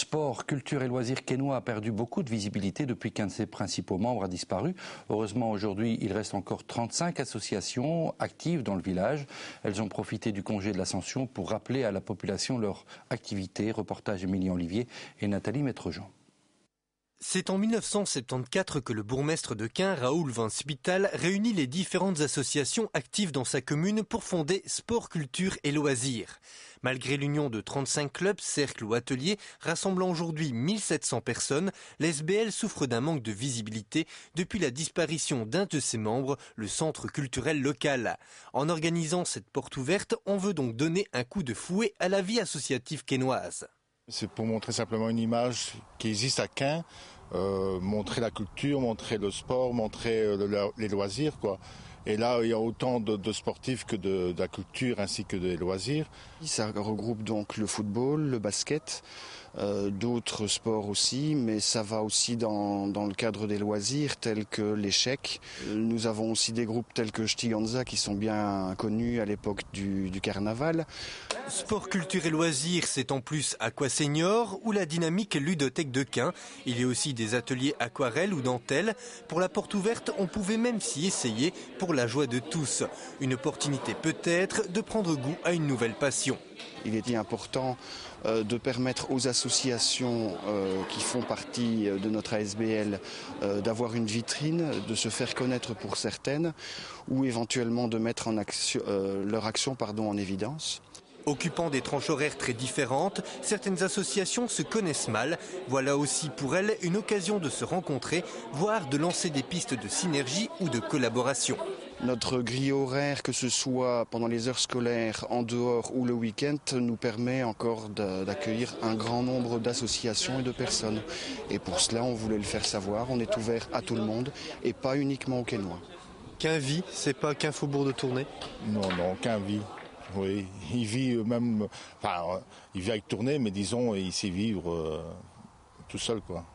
sport, culture et loisirs quénois a perdu beaucoup de visibilité depuis qu'un de ses principaux membres a disparu. Heureusement, aujourd'hui, il reste encore 35 associations actives dans le village. Elles ont profité du congé de l'Ascension pour rappeler à la population leur activité. Reportage Émilie Olivier et Nathalie Maître-Jean. C'est en 1974 que le bourgmestre de Caen, Raoul Van Spital, réunit les différentes associations actives dans sa commune pour fonder Sport, Culture et Loisirs. Malgré l'union de 35 clubs, cercles ou ateliers, rassemblant aujourd'hui 1700 personnes, l'SBL souffre d'un manque de visibilité depuis la disparition d'un de ses membres, le centre culturel local. En organisant cette porte ouverte, on veut donc donner un coup de fouet à la vie associative quénoise. C'est pour montrer simplement une image qui existe à Caen, montrer la culture, montrer le sport, montrer les loisirs, quoi. Et là, il y a autant de sportifs que de la culture ainsi que des loisirs. Ça regroupe donc le football, le basket, d'autres sports aussi, mais ça va aussi dans le cadre des loisirs tels que l'échec. Nous avons aussi des groupes tels que Stiganza qui sont bien connus à l'époque du carnaval. Sport, culture et loisirs, c'est en plus Aqua Senior ou la dynamique ludothèque de Caen. Il y a aussi des ateliers aquarelle ou dentelle. Pour la porte ouverte, on pouvait même s'y essayer pour la joie de tous. Une opportunité peut-être de prendre goût à une nouvelle passion. Il est important de permettre aux associations qui font partie de notre ASBL d'avoir une vitrine, de se faire connaître pour certaines ou éventuellement de mettre leur action en évidence. Occupant des tranches horaires très différentes, certaines associations se connaissent mal. Voilà aussi pour elles une occasion de se rencontrer, voire de lancer des pistes de synergie ou de collaboration. Notre grille horaire, que ce soit pendant les heures scolaires, en dehors ou le week-end, nous permet encore d'accueillir un grand nombre d'associations et de personnes. Et pour cela, on voulait le faire savoir, on est ouvert à tout le monde et pas uniquement aux Quénois. Qu'un vit, c'est pas qu'un faubourg de Tournai ? Non, qu'un vit. Oui, il vit même, il vit avec Tournai, mais disons, il sait vivre tout seul, quoi.